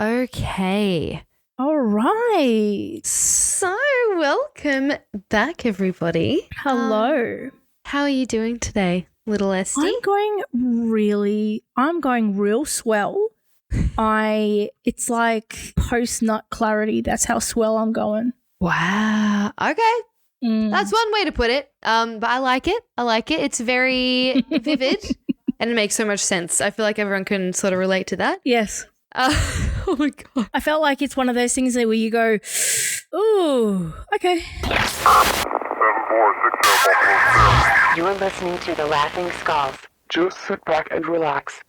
Okay. All right. So, welcome back, everybody. Hello. How are you doing today, little Esty? I'm going real swell. It's like post-nut clarity. That's how swell I'm going. Wow. Okay. That's one way to put it. But I like it. It's very vivid and it makes so much sense. I feel like everyone can sort of relate to that. Yes. Oh my God. I felt like it's one of those things where you go, ooh, okay. 746 You are listening to The Laughing Skulls. Just sit back and relax.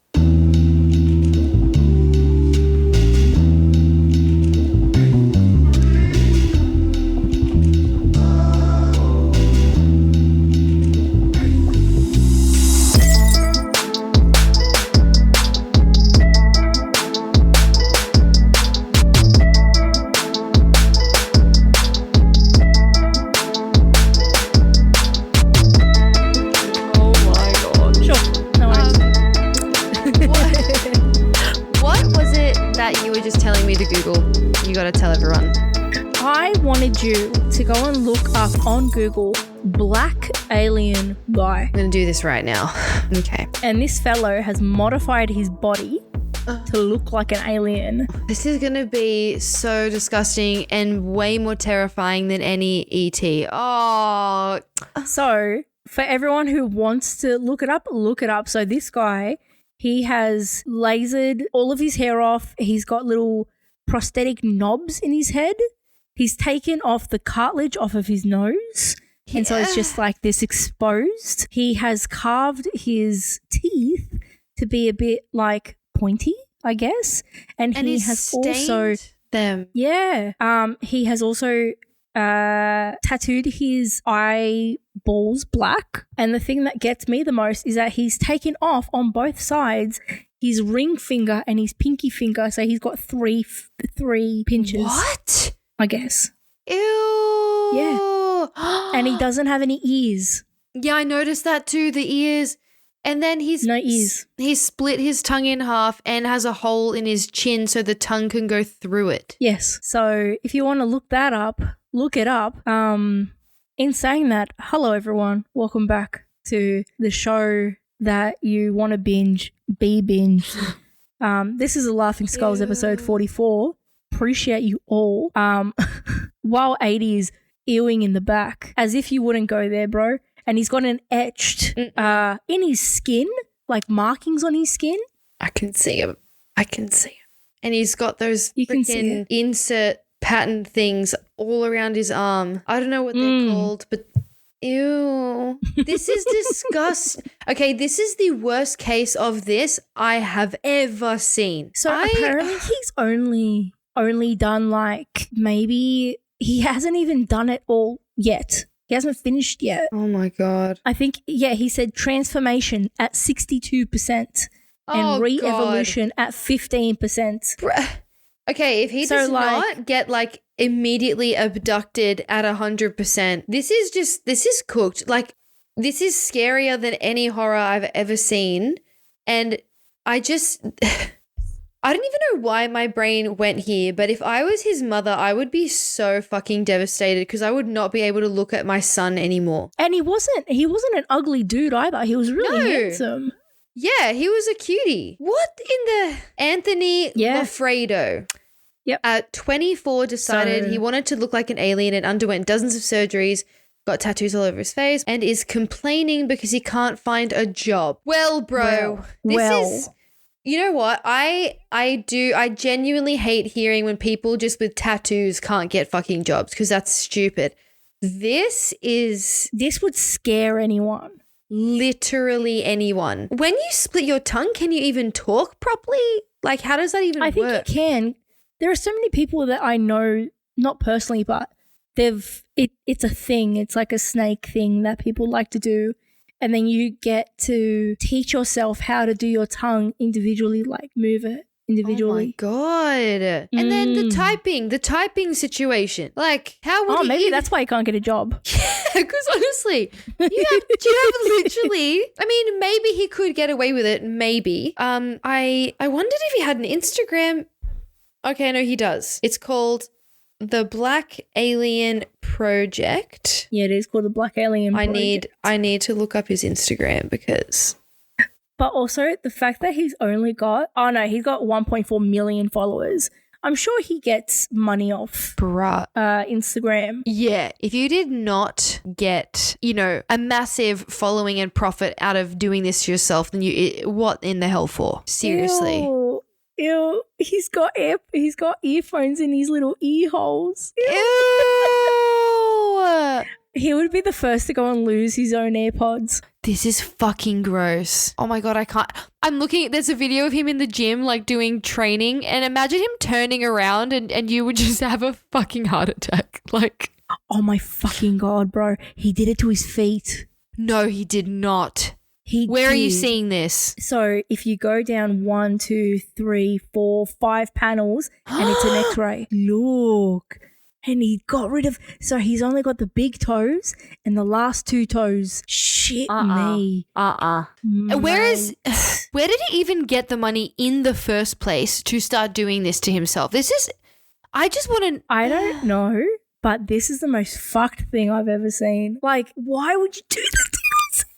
You got to tell everyone. I wanted you to go and look up on Google black alien guy. I'm going to do this right now. Okay. And this fellow has modified his body to look like an alien. This is going to be so disgusting and way more terrifying than any ET. Oh. So for everyone who wants to look it up. So this guy, he has lasered all of his hair off. He's got little prosthetic knobs in his head. He's taken off the cartilage off of his nose. Yeah. And so it's just like this exposed. He has carved his teeth to be a bit like pointy, I guess. And he has also them. Yeah. He has also tattooed his eyeballs black. And the thing that gets me the most is that he's taken off on both sides his ring finger and his pinky finger, so he's got three pinches. What? I guess. Ew. Yeah. And he doesn't have any ears. Yeah, I noticed that too, the ears. And then no ears. He split his tongue in half and has a hole in his chin so the tongue can go through it. Yes. So if you want to look that up, look it up. In saying that, hello everyone. Welcome back to the show that you want to binge. This is a Laughing Skulls episode 44. Appreciate you all. While 80s ewing in the back, as if you wouldn't go there, bro. And he's got an etched in his skin, like markings on his skin. I can see him. And he's got those freaking insert pattern things all around his arm. I don't know what they're called, but ew. This is disgusting. Okay, this is the worst case of this I have ever seen. So apparently he's only done like maybe he hasn't even done it all yet. He hasn't finished yet. Oh my God. I think, he said transformation at 62% and re-evolution at 15%. Okay, if he does not get like immediately abducted at 100%, this is cooked. Like, this is scarier than any horror I've ever seen. And I don't even know why my brain went here, but if I was his mother, I would be so fucking devastated because I would not be able to look at my son anymore. And he wasn't an ugly dude either. He was really handsome. Yeah, he was a cutie. What in the Anthony Lafredo? Yep. At 24, decided he wanted to look like an alien and underwent dozens of surgeries, got tattoos all over his face, and is complaining because he can't find a job. Well, bro, this is... You know what? I genuinely hate hearing when people just with tattoos can't get fucking jobs because that's stupid. This would scare anyone. Literally anyone. When you split your tongue, can you even talk properly? Like, how does that even work? I think you can. There are so many people that I know, not personally, but it's a thing. It's like a snake thing that people like to do. And then you get to teach yourself how to do your tongue individually, like move it individually. Oh my God. And then the typing situation. Like, how would maybe that's why you can't get a job. Yeah, because honestly, you have literally, I mean, maybe he could get away with it, maybe. I wondered if he had an Instagram. Okay, no, he does. It's called the Black Alien Project. Yeah, it is called the Black Alien Project. I need to look up his Instagram because... But also the fact that he's only got... Oh, no, he's got 1.4 million followers. I'm sure he gets money off Instagram. Yeah, if you did not get, a massive following and profit out of doing this to yourself, then what in the hell for? Seriously. Ew. He's got earphones in his little ear holes. Ew. He would be the first to go and lose his own AirPods. This is fucking gross. Oh my God, I can't. I'm looking, there's a video of him in the gym, like doing training, and imagine him turning around and you would just have a fucking heart attack. Like, oh my fucking God, bro. He did it to his feet. No, he did not. Where are you seeing this? So if you go down 1, 2, 3, 4, 5 panels and it's an x-ray. Look. And he got rid of... So he's only got the big toes and the last 2 toes. Shit me. Where did he even get the money in the first place to start doing this to himself? I just want to... I don't know, but this is the most fucked thing I've ever seen. Like, why would you do this to yourself?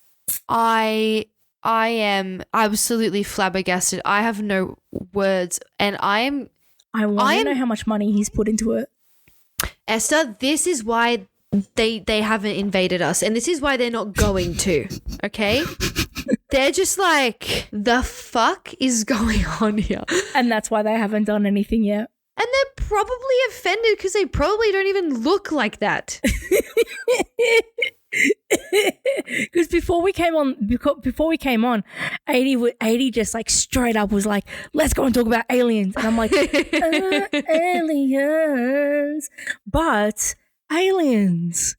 I am absolutely flabbergasted. I have no words, and I want to know how much money he's put into it. Esther, this is why they haven't invaded us, and this is why they're not going to, okay? They're just like, the fuck is going on here? And that's why they haven't done anything yet. And they're probably offended because they probably don't even look like that. Because before we came on, 80 just like straight up was like, let's go and talk about aliens. And I'm like, aliens. But aliens.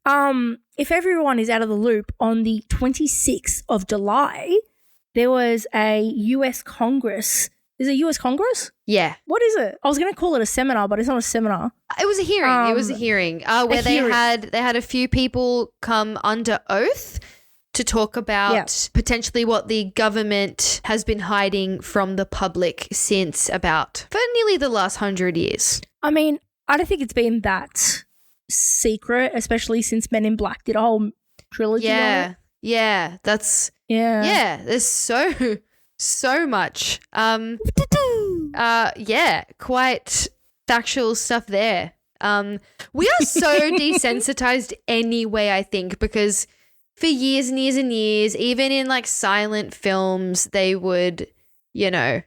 If everyone is out of the loop, on the 26th of July, there was a US Congress. Is it US Congress? Yeah. What is it? I was going to call it a seminar, but it's not a seminar. It was a hearing. Where they had a few people come under oath to talk about potentially what the government has been hiding from the public since for nearly the last 100 years. I mean, I don't think it's been that secret, especially since Men in Black did a whole trilogy on it. Yeah. There's so much. Quite factual stuff there. We are so desensitized anyway, I think, because for years and years and years, even in like silent films, they would,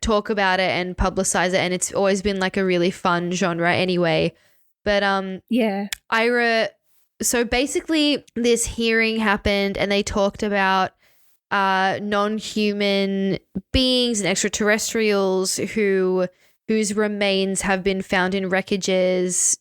talk about it and publicize it, and it's always been like a really fun genre anyway. But Ira, so basically this hearing happened and they talked about non-human beings and extraterrestrials whose remains have been found in wreckages,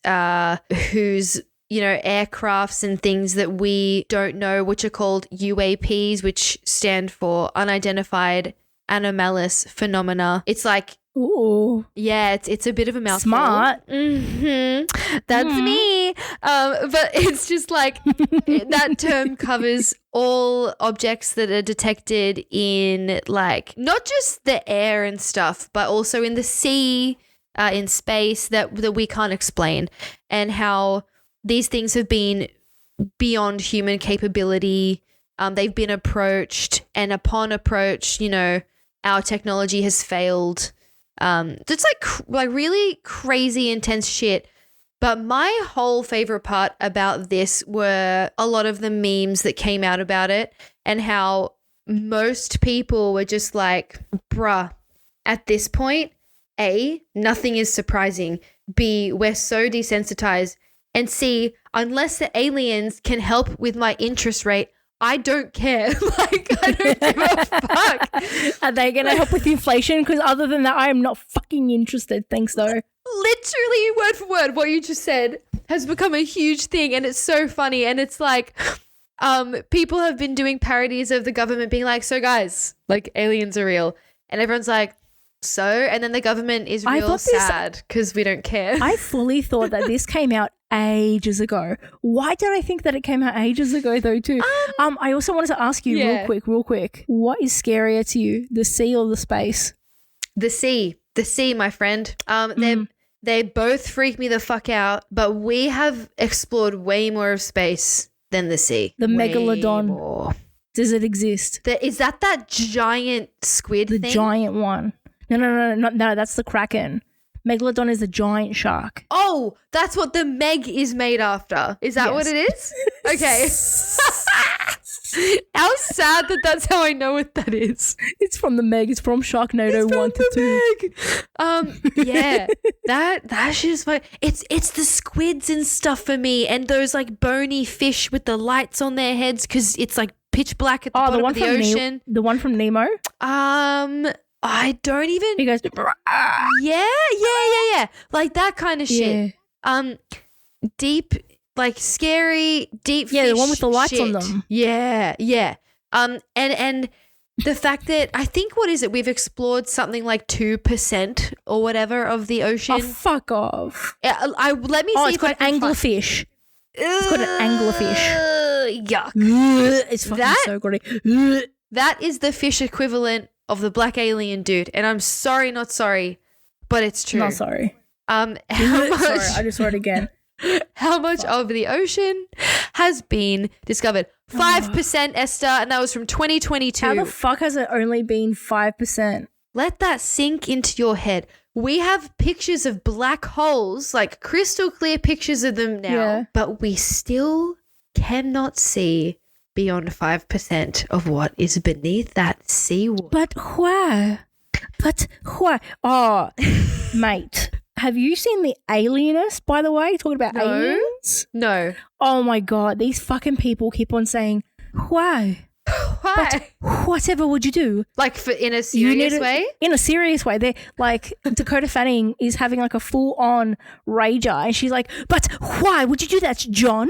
whose aircrafts and things that we don't know, which are called UAPs, which stand for unidentified anomalous phenomena. It's like, ooh, yeah, it's a bit of a mouthful. Smart. That's me. But it's just like that term covers all objects that are detected in like not just the air and stuff, but also in the sea, in space that we can't explain, and how these things have been beyond human capability. They've been approached, and upon approach, our technology has failed. It's like really crazy intense shit. But my whole favorite part about this were a lot of the memes that came out about it, and how most people were just like, bruh, at this point, A, nothing is surprising. B, we're so desensitized. And C, unless the aliens can help with my interest rate, I don't care. Like, I don't give a fuck. Are they going to help with inflation? Because other than that, I am not fucking interested. Thanks, though. Literally, word for word, what you just said has become a huge thing, and it's so funny. And it's like, people have been doing parodies of the government being like, so guys, like, aliens are real. And everyone's like, so? And then the government is real sad because we don't care. I fully thought that this came out ages ago. Why did I think that it came out ages ago though too? I also wanted to ask you real quick. What is scarier to you, the sea or the space? The sea, my friend. They both freak me the fuck out, but we have explored way more of space than the sea. The Way megalodon. more. Does it exist? Is that giant squid The thing? giant one. No, that's the Kraken. Megalodon is a giant shark. Oh, that's what the Meg is made after. Is that Yes. what it is? Okay. How sad that that's how I know what that is. It's from the Meg. It's from Sharknado 1 to 2. Yeah, that shit is fun. It's the squids and stuff for me, and those like bony fish with the lights on their heads because it's like pitch black at the bottom of the ocean. The one from Nemo. I don't even. He goes, Yeah. Like that kind of shit. yeah. Deep, like scary, deep. Yeah, the fish one with the lights on shit. them. Yeah. And the fact that I think what is it? We've explored something like 2% or whatever of the ocean. Oh, fuck off. Let me see. Oh, it's if I got can find- anglerfish. It's got an anglerfish. Yuck. It's fucking That- so grody. That is the fish equivalent of the black alien dude, and I'm sorry, not sorry, but it's true. Not sorry. How much? Sorry, I just wrote it again. How much of the ocean has been discovered? 5%, Esther, and that was from 2022. How the fuck has it only been 5%? Let that sink into your head. We have pictures of black holes, like crystal clear pictures of them now, Yeah. but we still cannot see beyond 5% of what is beneath that seawater. But why? Oh, mate. Have you seen the Alienist, by the way? Talking about No. aliens? No. Oh my God. These fucking people keep on saying, why? Why? Whatever would you do? Like in a You serious need it- way? In a serious way. They're like, Dakota Fanning is having like a full on rager and she's like, but why would you do that, John?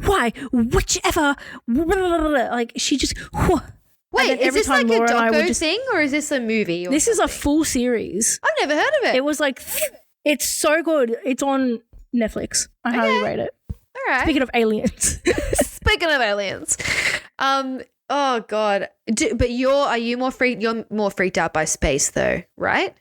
Why? Whichever. Like she just. Wait, then is every this time like a Laura and I would doco just- thing or is this a movie? Or This is a something? full series. I've never heard of it. It was like, it's so good. It's on Netflix. I highly rate it. All right. Speaking of aliens. Speaking of aliens, oh god, but are you more freaked? You're more freaked out by space, though, right?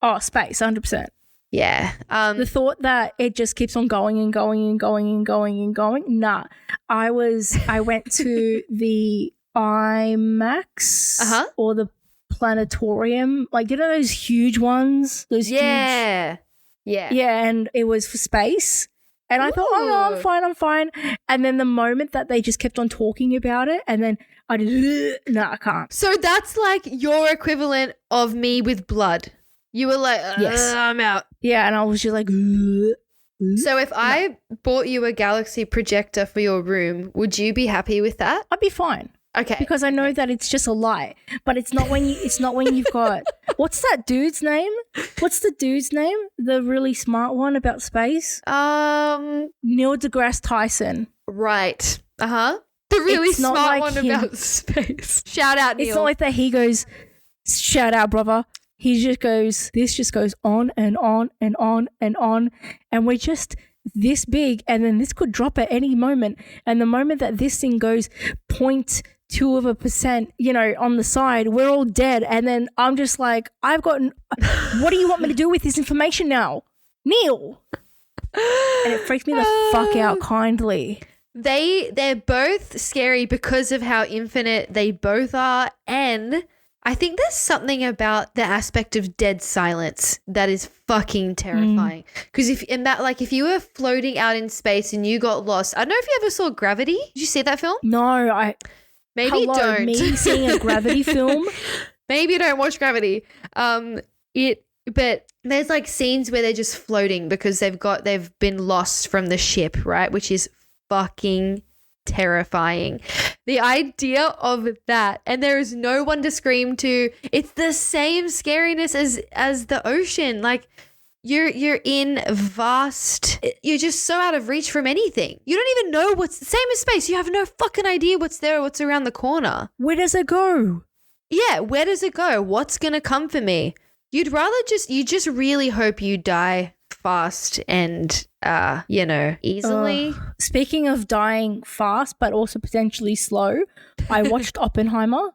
Oh, space, 100%. Yeah. The thought that it just keeps on going and going and going and going and going. Nah. I went to the IMAX or the planetarium. Like, you know those huge ones? Those huge. Yeah. Yeah, and it was for space. And I thought, oh no, I'm fine. And then the moment that they just kept on talking about it, and then I did, no, I can't. So that's like your equivalent of me with blood. You were like, Yes. I'm out. Yeah, and I was just like, So if I bought you a galaxy projector for your room, would you be happy with that? I'd be fine. Okay. Because I know that it's just a light, but it's not when you've got what's that dude's name? What's the dude's name? The really smart one about space? Neil deGrasse Tyson. Right. The really It's not smart like one him. about space. Shout out, Neil. It's not like that he goes, shout out, brother. He just goes, this just goes on and on and on and on. And we're just this big, and then this could drop at any moment. And the moment that this thing goes 0.2%, on the side, we're all dead. And then I'm just like, what do you want me to do with this information now? Neil. And it freaks me the fuck out kindly. They're both scary because of how infinite they both are, and I think there's something about the aspect of dead silence that is fucking terrifying. Because if you were floating out in space and you got lost, I don't know if you ever saw Gravity. Did you see that film? No, Maybe don't. Me seeing a Gravity film. Maybe don't watch Gravity. But there's like scenes where they're just floating because they've been lost from the ship, right? Which is fucking terrifying. The idea of that, and there is no one to scream to. It's the same scariness as the ocean. Like you're in vast. You're just so out of reach from anything. You don't even know what's the same as space. You have no fucking idea what's there, what's around the corner. Where does it go? Yeah, where does it go? What's gonna come for me? You just really hope you die fast and easily. Speaking of dying fast but also potentially slow, I watched Oppenheimer.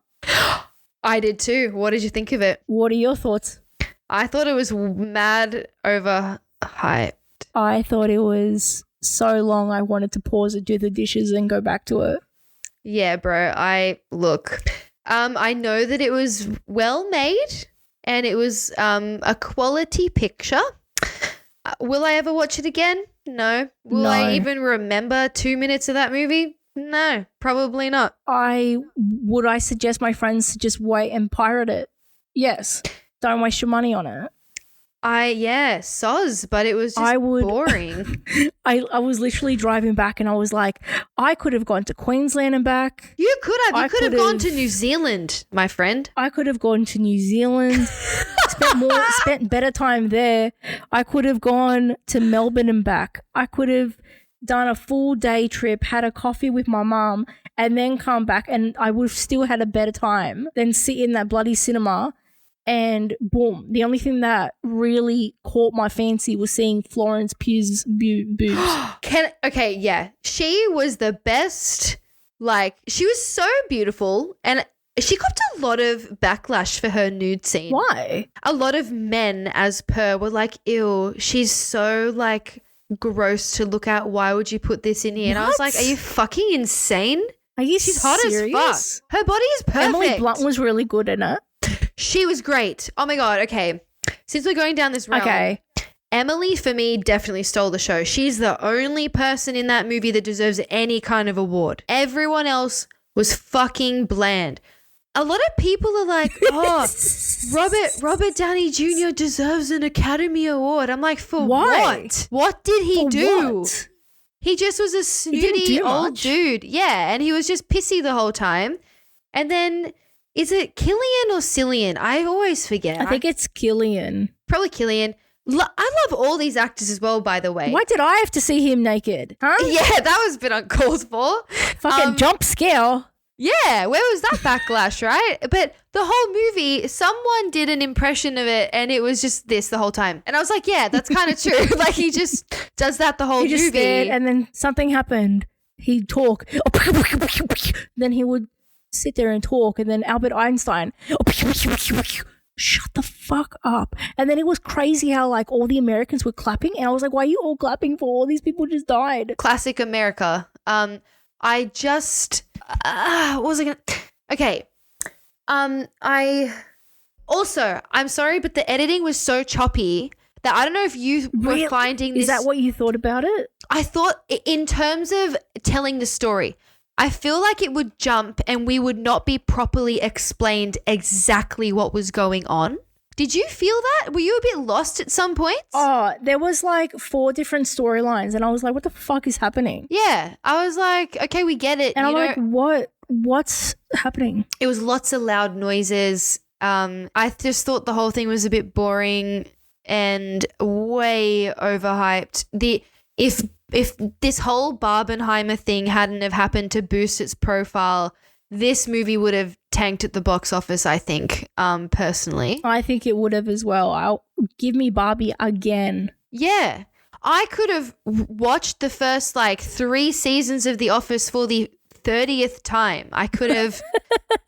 I did too. What did you think of it? What are your thoughts? I thought it was mad over hyped. I thought it was so long I wanted to pause it, do the dishes, and go back to it. Yeah, bro. I know that it was well made and it was a quality picture. Will I ever watch it again? No. Will I even remember 2 minutes of that movie? No, probably not. Would I suggest my friends to just wait and pirate it? Yes. Don't waste your money on it. Soz, but it was just boring. I was literally driving back and I was like, I could have gone to Queensland and back. You could have. You could have gone to New Zealand, my friend. I could have gone to New Zealand, spent better time there. I could have gone to Melbourne and back. I could have done a full day trip, had a coffee with my mum, and then come back, and I would have still had a better time than sit in that bloody cinema. And boom, the only thing that really caught my fancy was seeing Florence Pugh's boobs. She was the best. Like, she was so beautiful, and she got a lot of backlash for her nude scene. Why? A lot of men, as per, were like, ew, she's so, like, gross to look at. Why would you put this in here? And I was like, are you fucking insane? She's hot serious? as fuck. Her body is perfect. Emily Blunt was really good in it. She was great. Oh my God. Okay. Since we're going down this realm, Emily, for me, definitely stole the show. She's the only person in that movie that deserves any kind of award. Everyone else was fucking bland. A lot of people are like, oh, Robert Downey Jr. deserves an Academy Award. I'm like, for what? What did he do? What? He just was a snooty old dude. Yeah, and he was just pissy the whole time. And then, is it Killian or Cillian? I always forget. I think it's Killian. Probably Killian. I love all these actors as well, by the way. Why did I have to see him naked? Huh? Yeah, that was a bit uncalled for. Fucking jump scare. Yeah, where was that backlash, right? But the whole movie, someone did an impression of it and it was just this the whole time. And I was like, yeah, that's kind of true. Like, he just does that the whole movie. Just stared and then something happened. He'd talk. Then he would sit there and talk, and then Albert Einstein, shut the fuck up. And then it was crazy how, like, all the Americans were clapping, and I was like, why are you all clapping for? All these people just died. Classic America. What was I gonna? Okay. I'm sorry, but the editing was so choppy that I don't know if you were finding this. Is that what you thought about it? I thought, in terms of telling the story, I feel like it would jump and we would not be properly explained exactly what was going on. Did you feel that? Were you a bit lost at some points? Oh, there was like 4 different storylines and I was like, what the fuck is happening? Yeah. I was like, okay, we get it. And I'm like, what's happening? It was lots of loud noises. I just thought the whole thing was a bit boring and way overhyped. If this whole Barbenheimer thing hadn't have happened to boost its profile, this movie would have tanked at the box office, I think, personally. I think it would have as well. Give me Barbie again. Yeah. I could have watched the first, 3 seasons of The Office for the 30th time. I could have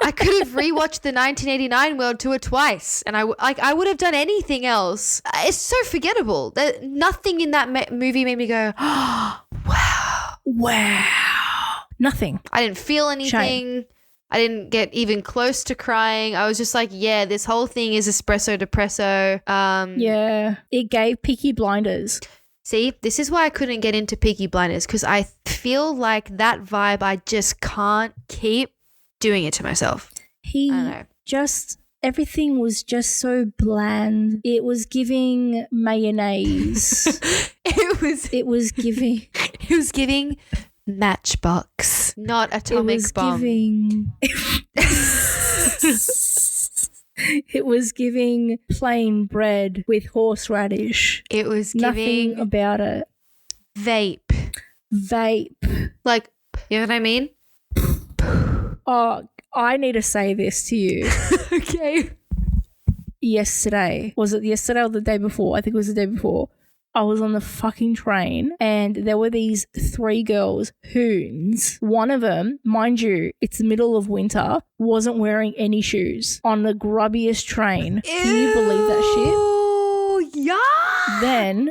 rewatched the 1989 World Tour twice, and I would have done anything else. It's so forgettable that nothing in that movie made me go, oh, wow, nothing. I didn't feel anything. Shame. I didn't get even close to crying. I was just like, yeah, this whole thing is espresso depresso. Yeah, it gave Peaky Blinders. See, this is why I couldn't get into Peaky Blinders, because I feel like that vibe, I just can't keep doing it to myself. Everything was just so bland. It was giving mayonnaise. It was giving Matchbox, not Atomic Bomb. It was giving plain bread with horseradish. It was giving nothing about it. Vape. Like, you know what I mean? Oh, I need to say this to you. Okay. Yesterday. Was it yesterday or the day before? I think it was the day before. I was on the fucking train and there were these 3 girls, hoons. One of them, mind you, it's the middle of winter, wasn't wearing any shoes on the grubbiest train. Can you believe that shit? Oh, yeah. Then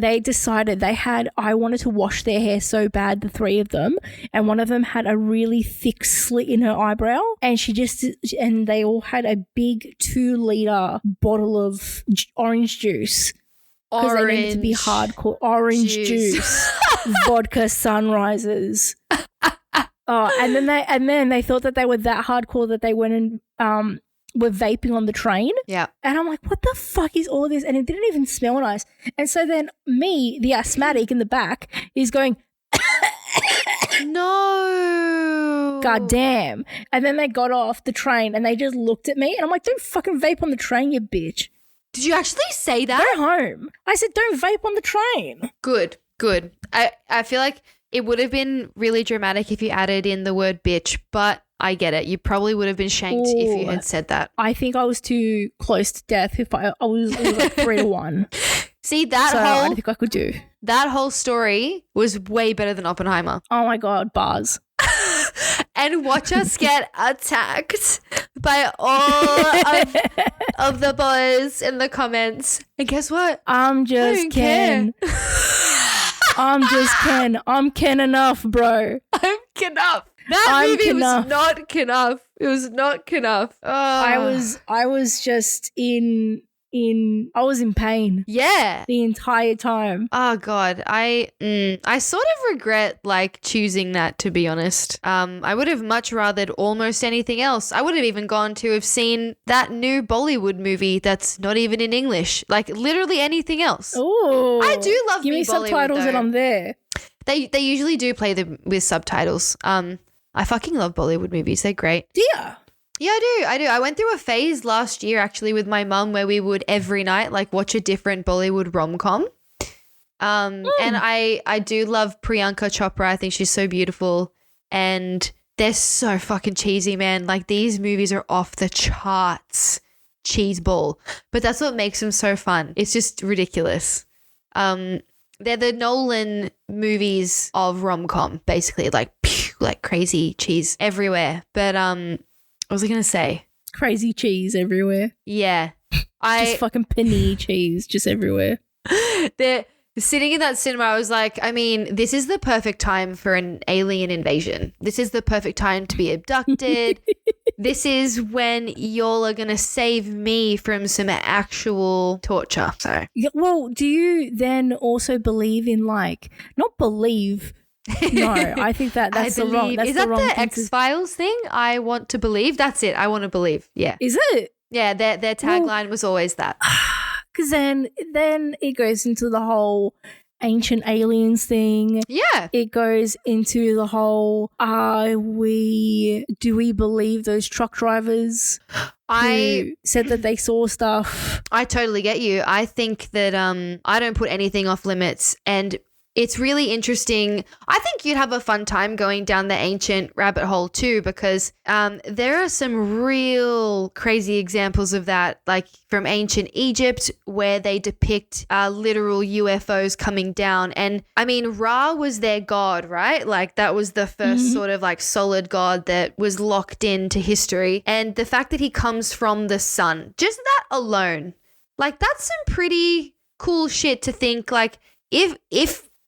they decided I wanted to wash their hair so bad, the three of them, and one of them had a really thick slit in her eyebrow, and they all had a big 2-liter bottle of orange juice. Because they needed to be hardcore. Orange juice. Vodka sunrises. And then they thought that they were that hardcore that they went and were vaping on the train. Yeah. And I'm like, what the fuck is all of this? And it didn't even smell nice. And so then me, the asthmatic in the back, is going, no. God damn. And then they got off the train and they just looked at me and I'm like, don't fucking vape on the train, you bitch. Did you actually say that? Go home. I said, don't vape on the train. Good. I feel like it would have been really dramatic if you added in the word bitch, but I get it. You probably would have been shanked if you had said that. I think I was too close to death if it was like 3-1. See, I don't think I could do. That whole story was way better than Oppenheimer. Oh my God, bars. And watch us get attacked by all of the boys in the comments. And guess what? I'm just Ken. I'm just Ken. I'm Ken enough, bro. I'm Ken enough. That movie was not Ken enough. It was not Ken enough. Oh. I was just I was in pain. Yeah. The entire time. Oh God. I sort of regret like choosing that, to be honest. I would have much rathered almost anything else. I would have even gone to have seen that new Bollywood movie that's not even in English. Like literally anything else. Oh. I do love Give me Bollywood, subtitles though. and I'm there. They usually do play them with subtitles. I fucking love Bollywood movies. They're great. Yeah. Yeah, I do. I went through a phase last year actually with my mum where we would every night like watch a different Bollywood rom-com. And I do love Priyanka Chopra. I think she's so beautiful and they're so fucking cheesy, man. Like these movies are off the charts. Cheese ball. But that's what makes them so fun. It's just ridiculous. They're the Nolan movies of rom-com, basically, like crazy cheese everywhere. But what was I going to say? Crazy cheese everywhere. Yeah. Just fucking paneer cheese just everywhere. They're sitting in that cinema. I was like, I mean, this is the perfect time for an alien invasion. This is the perfect time to be abducted. This is when y'all are going to save me from some actual torture. So, yeah, well, do you then also believe in like, not believe, no, I think that's the wrong. That's is that the wrong the X-Files thing? I want to believe. That's it. I want to believe. Yeah. Is it? Yeah. Their tagline was always that. Because then it goes into the whole ancient aliens thing. Yeah. It goes into the whole do we believe those truck drivers who said that they saw stuff? I totally get you. I think that I don't put anything off limits, and it's really interesting. I think you'd have a fun time going down the ancient rabbit hole too, because there are some real crazy examples of that, like from ancient Egypt, where they depict literal UFOs coming down. And I mean, Ra was their god, right? Like that was the first sort of like solid god that was locked into history. And the fact that he comes from the sun, just that alone, like that's some pretty cool shit to think. Like if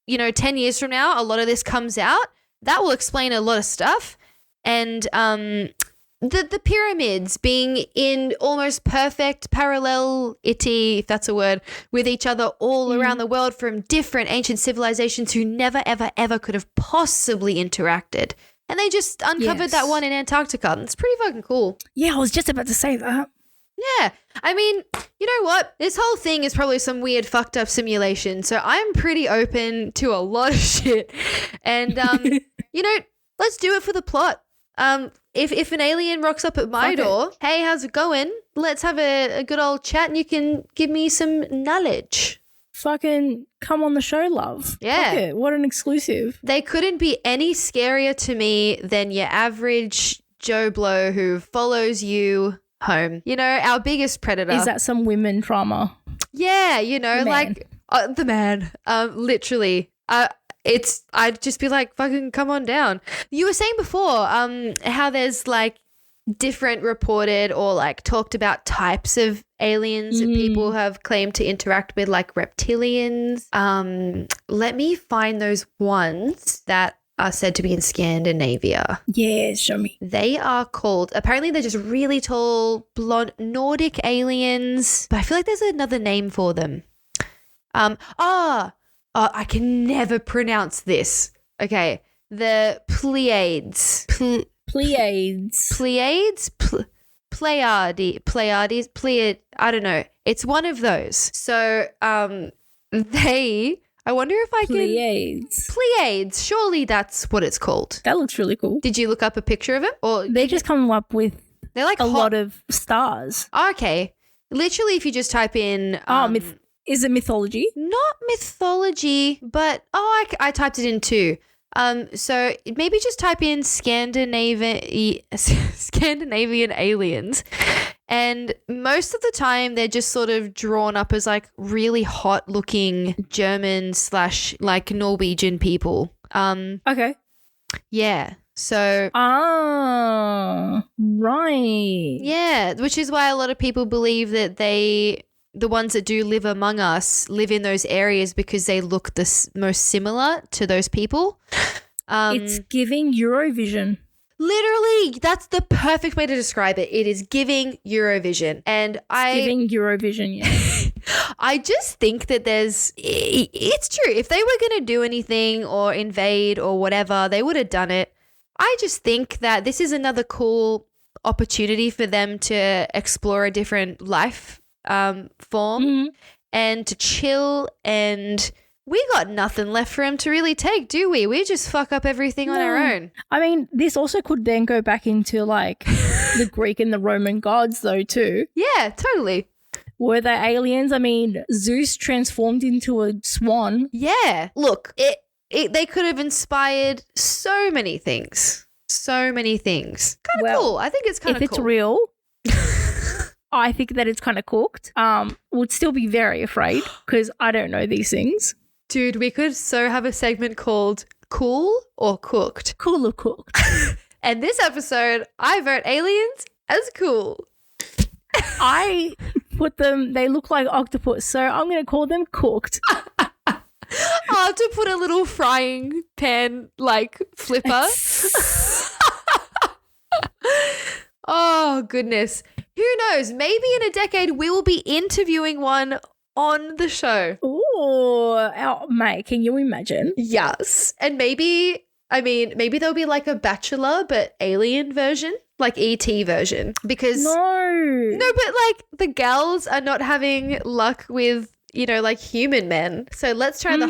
10 years from now, a lot of this comes out, that will explain a lot of stuff. And the pyramids being in almost perfect parallelity, if that's a word, with each other all around the world from different ancient civilizations who never, ever, ever could have possibly interacted. And they just uncovered that one in Antarctica. It's pretty fucking cool. Yeah, I was just about to say that. Yeah. I mean, you know what? This whole thing is probably some weird fucked up simulation. So I'm pretty open to a lot of shit. And, let's do it for the plot. If an alien rocks up at my door, hey, how's it going? Let's have a good old chat and you can give me some knowledge. Fucking come on the show, love. Yeah. Fuck it. What an exclusive. They couldn't be any scarier to me than your average Joe Blow who follows you home. Our biggest predator. Is that some women trauma? Yeah, like the man. Literally. I'd just be like, fucking come on down. You were saying before how there's like different reported or like talked about types of aliens that people have claimed to interact with, like reptilians. Let me find those ones that are said to be in Scandinavia. Yeah, show me. They are called, apparently they're just really tall, blonde Nordic aliens, but I feel like there's another name for them. I can never pronounce this. Okay, the Pleiades. Pleiades, I don't know. It's one of those. So, I wonder if I can... Pleiades. Surely that's what it's called. That looks really cool. Did you look up a picture of it? Or they just come up with they're like a lot of stars. Okay. Literally, if you just type in... is it mythology? Not mythology, but... I typed it in too. So maybe just type in Scandinavian aliens. And most of the time they're just sort of drawn up as like really hot looking German / like Norwegian people. Okay. Yeah. So. Right. Yeah. Which is why a lot of people believe that the ones that do live among us live in those areas because they look the most similar to those people. It's giving Eurovision. Literally, that's the perfect way to describe it. It is giving Eurovision. And giving Eurovision, yeah. I just think that it's true. If they were going to do anything or invade or whatever, they would have done it. I just think that this is another cool opportunity for them to explore a different life form and to chill, and we got nothing left for him to really take, do we? We just fuck up everything on our own. I mean, this also could then go back into like the Greek and the Roman gods though too. Yeah, totally. Were they aliens? I mean, Zeus transformed into a swan. Yeah. Look, they could have inspired so many things. So many things. Kind of cool. I think it's kind of cool. If it's real, I think that it's kind of cooked. Would still be very afraid because I don't know these things. Dude, we could have a segment called Cool or Cooked. Cool or Cooked. And this episode, I vote aliens as cool. I put them, they look like octopus, so I'm going to call them cooked. I'll have to put a little frying pan, like, flipper. Oh, goodness. Who knows? Maybe in a decade we will be interviewing one on the show. Oh, mate, can you imagine? Yes. And maybe there'll be like a Bachelor but alien version, like ET version. Because No, but like the gals are not having luck with, like human men. So let's try the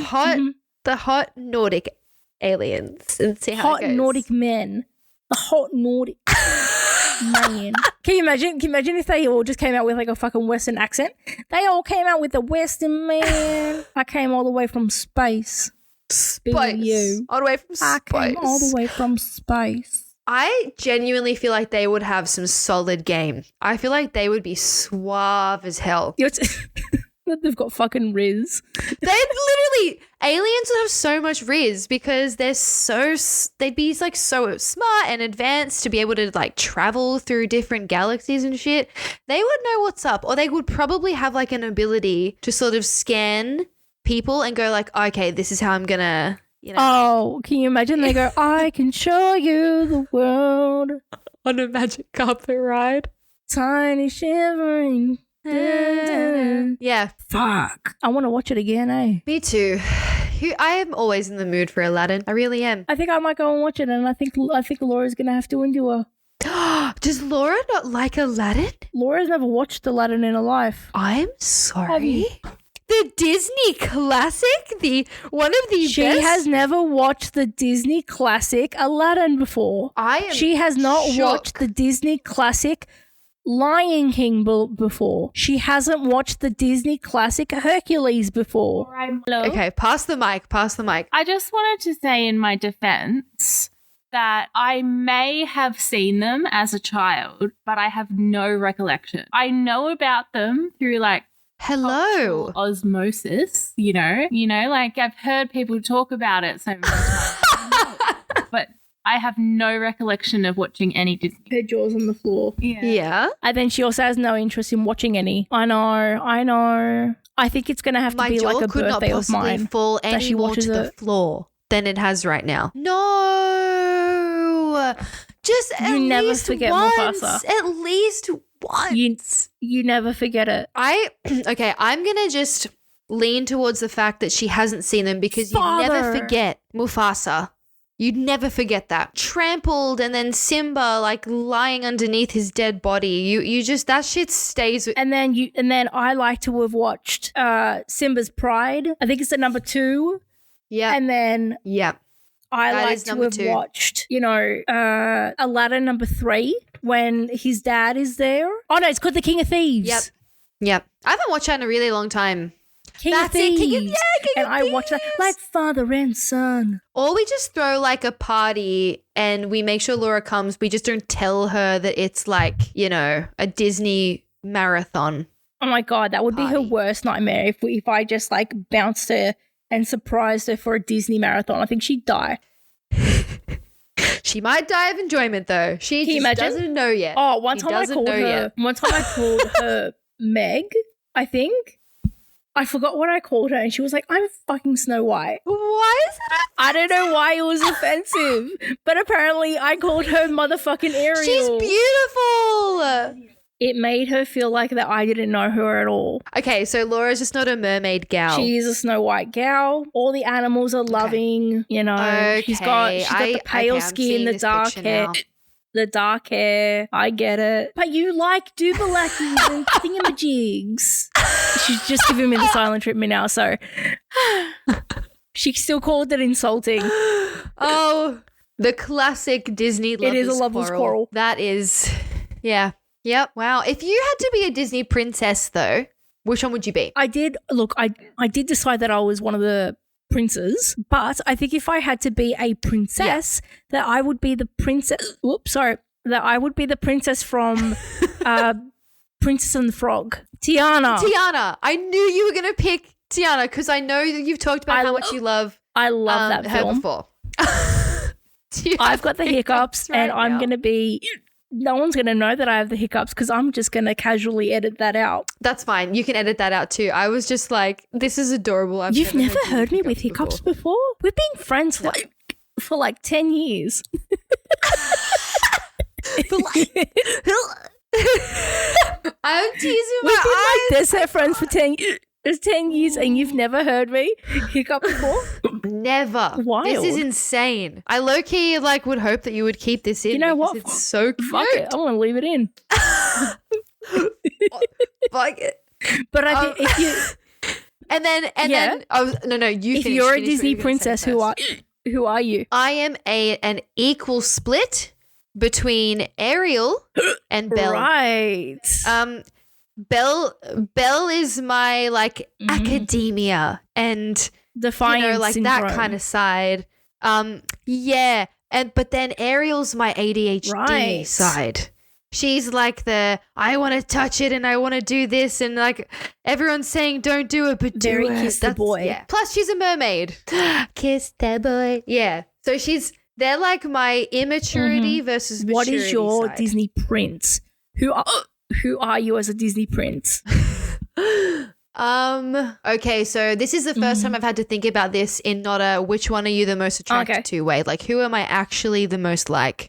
hot Nordic aliens and see how it goes. Hot Nordic men. The hot Nordic man. Can you imagine if they all just came out with like a fucking Western accent? They all came out with the Western man. I came all the way from space. You. All the way from space. I came all the way from space. I genuinely feel like they would have some solid game. I feel like they would be suave as hell. They've got fucking Riz. Aliens would have so much Riz because they'd be like so smart and advanced to be able to like travel through different galaxies and shit. They would know what's up, or they would probably have like an ability to sort of scan people and go like, okay, this is how I'm gonna, Oh, can you imagine? They go, I can show you the world on a magic carpet ride. Tiny shivering. Yeah. Fuck. I want to watch it again, eh? Me too. I am always in the mood for Aladdin. I really am. I think I might go and watch it, and I think Laura's going to have to endure. Does Laura not like Aladdin? Laura's never watched Aladdin in her life. I'm sorry. The Disney classic? One of the best? She has never watched the Disney classic Aladdin before. She has not watched the Disney classic Lion King before. She hasn't watched the Disney classic Hercules before. Hello? Okay, pass the mic. I just wanted to say in my defense that I may have seen them as a child, but I have no recollection. I know about them through like hello osmosis, like I've heard people talk about it so many times. But I have no recollection of watching any Disney. Her jaw's on the floor. Yeah. And then she also has no interest in watching any. I know. I think it's going to have to My be jaw like a could not birthday of possibly mine. fall that she any more watches to the it. floor than it has right now. No. Just at You never least forget once. Mufasa. At least once. You never forget it. Okay, I'm going to just lean towards the fact that she hasn't seen them because you never Father. forget Mufasa. You'd never forget that. Trampled and then Simba like lying underneath his dead body. You just, that shit stays with. And then I like to have watched Simba's Pride. I think it's at number 2. Yeah. And then Yeah. I That like is to number have 2. watched, Aladdin number 3 when his dad is there. Oh no, it's called The King of Thieves. Yep. I haven't watched that in a really long time. King That's of Thieves. it, King and of I watch that Thieves. like father and son. Or we just throw like a party and we make sure Laura comes. We just don't tell her that it's like, a Disney marathon. Oh my God, that would be her Party. worst nightmare if I just like bounced her and surprised her for a Disney marathon. I think she'd die. She might die of enjoyment though. She Can you just imagine? doesn't know yet. Oh, one She time I doesn't called know her. yet. One time I called her Meg, I think. I forgot what I called her, and she was like, "I'm fucking Snow White." Why is it? I don't know why it was offensive, but apparently I called her motherfucking Ariel. She's beautiful. It made her feel like that I didn't know her at all. Okay, so Laura's just not a mermaid gal. She is a Snow White gal. All the animals are loving, She's got the pale I'm skin, seeing the this dark picture hair. now. The dark hair, I get it. But you like doobalackies and thingamajigs. She's just giving me the silent treatment now, so she still called it insulting. Oh, the classic Disney lovers It is a lover's quarrel. That is, yeah. Yep. Wow. If you had to be a Disney princess, though, which one would you be? I did decide that I was one of the princes, but I think if I had to be a princess, that I would be the princess. That I would be the princess from Princess and the Frog, Tiana. Tiana. I knew you were going to pick Tiana because I know that you've talked about how much you love I love that her film. before. I've got the hiccups, right and I'm now. going to be. No one's going to know that I have the hiccups because I'm just going to casually edit that out. That's fine. You can edit that out too. I was just like, this is adorable. You've never you heard me with hiccups before? We've been friends for like 10 years. I'm teasing We've my been eyes. like desert friends for 10 years. It's 10 years and you've never heard me hiccup before? Never. Wild. This is insane. I low-key would hope that you would keep this in. You know because what? It's so cute. Fuck it. I want to leave it in. Fuck it. But I think if you... And then no, you If finish, you're a finish what Disney you were gonna say princess, first. who are you? I am an equal split between Ariel and Belle. Right. Belle is my academia and Defiance that syndrome. kind of side. Yeah, but then Ariel's my ADHD Right. side. She's like I want to touch it and I want to do this and everyone's saying don't do it, but Very do it. kiss the boy. Yeah. Plus she's a mermaid. Kiss the boy. Yeah. So they're like my immaturity versus maturity What is your side. Disney prince? Who are you as a Disney prince? Okay, so this is the first time I've had to think about this in not a which one are you the most attracted to way. Like, who am I actually the most like?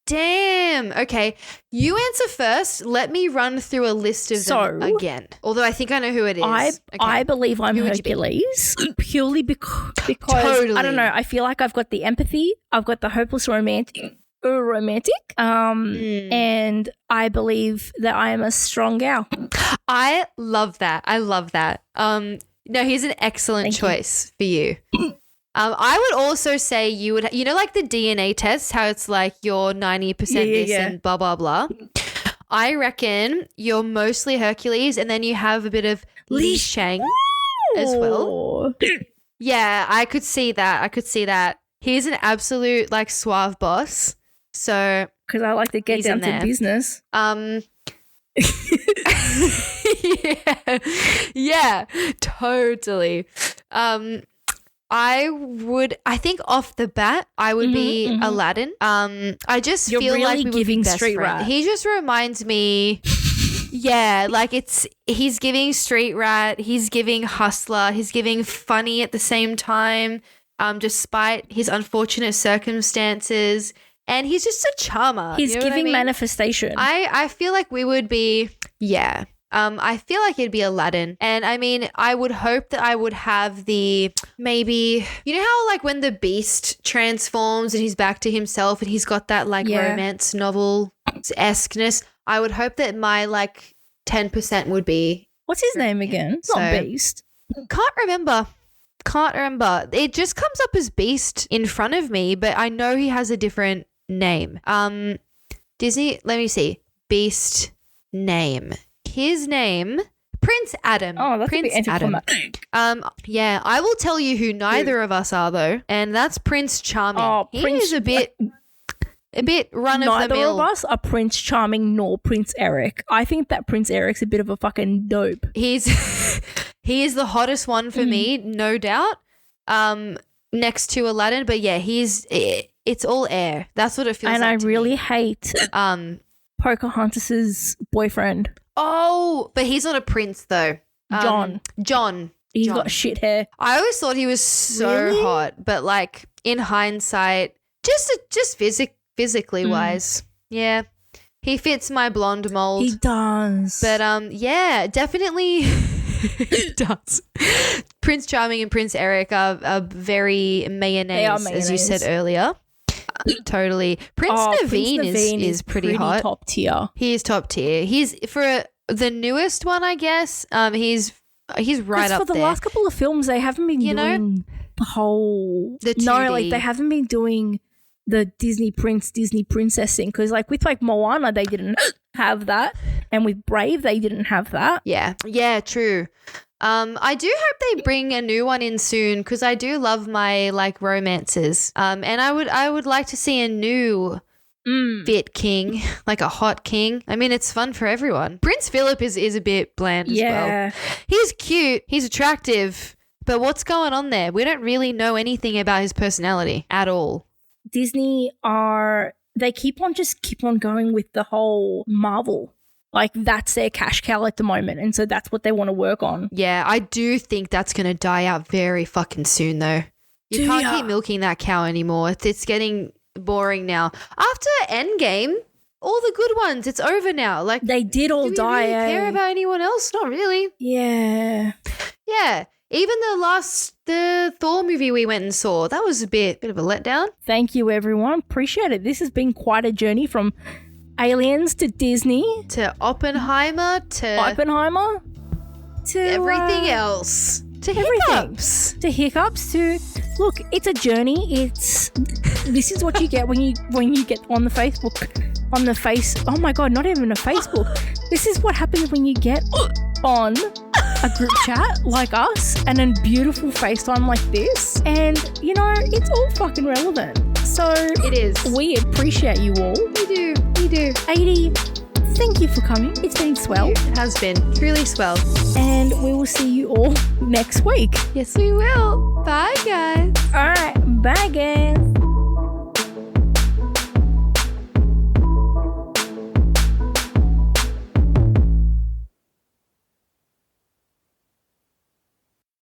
Damn. Okay. You answer first. Let me run through a list of them again. Although I think I know who it is. I believe I'm Who would you be? Hercules purely because Totally. I don't know. I feel like I've got the empathy. I've got the hopeless romantic. And I believe that I am a strong gal. I love that. No, here's an excellent choice for you. I would also say you would, like the DNA test, how it's like you're 90% this and blah, blah, blah. I reckon you're mostly Hercules and then you have a bit of Li Shang as well. Yeah, I could see that. He's an absolute suave boss. So because I like to get he's down in to there. business. Yeah, totally. I think off the bat, I would be Aladdin. I just You're feel really like we would be giving best Street friends. Rat. He just reminds me, yeah, like he's giving Street Rat, he's giving Hustler, he's giving funny at the same time, despite his unfortunate circumstances. And he's just a charmer. He's you know what giving I mean? manifestation. I feel like we would be, yeah. I feel like it'd be Aladdin. And I mean, I would hope that I would have the maybe, you know how like when the Beast transforms and he's back to himself and he's got that like romance novel-esqueness, I would hope that my like 10% would be. What's his name again? It's not So- Beast. Can't remember. It just comes up as Beast in front of me, but I know he has a different name. Disney, let me see. Beast name. His name, Prince Adam. Oh, that's Prince a bit anticlimactic. Yeah, I will tell you who neither of us are though, and that's Prince Charming. Oh, he Prince- is a bit run of the Neither mill. of us are Prince Charming nor Prince Eric. I think that Prince Eric's a bit of a fucking dope. He is the hottest one for me, no doubt. Next to Aladdin, but yeah, it's all air. That's what it feels And like. I to really me. hate Pocahontas's boyfriend, Oh, but he's not a prince though. John. John. He's John. got shit hair. I always thought he was so Really? hot, but like in hindsight, just physically wise, yeah, he fits my blonde mold. He does. But yeah, definitely it does. Prince Charming and Prince Eric are very mayonnaise, as you said mayonnaise. earlier. Totally. Prince Naveen is pretty hot. top tier. He is top tier. He's for the newest one, I guess. He's right up for the there. last couple of films, they haven't been doing the whole The no, 2D. like they haven't been doing the Disney Prince, Disney Princess thing. Because like with like Moana, they didn't have that, and with Brave, they didn't have that. Yeah, true. I do hope they bring a new one in soon because I do love my like romances. And I would like to see a new fit king, like a hot king. I mean, it's fun for everyone. Prince Philip is a bit bland as well. He's cute, he's attractive, but what's going on there? We don't really know anything about his personality at all. Disney they keep on going with the whole Marvel. Like that's their cash cow at the moment, and so that's what they want to work on. Yeah, I do think that's going to die out very fucking soon though. You can't keep milking that cow anymore. It's getting boring now. After Endgame, all the good ones, it's over now. Like They did all do we die. really care about anyone else? Not really. Yeah. Yeah. Even the Thor movie we went and saw, that was a bit of a letdown. Thank you, everyone. Appreciate it. This has been quite a journey from Aliens to Disney To Oppenheimer, to to everything else. To hiccups. to hiccups to look. It's a journey. This is what you get when you get on the Facebook. Oh my god, not even a Facebook. This is what happens when you get on a group chat like us and a beautiful FaceTime like this. And you know, it's all fucking relevant. So It is. we appreciate you all. We do. 80, thank you for coming. It's been swell. It has been truly swell. And we will see you all next week. Yes, we will. Bye, guys. All right. Bye, guys.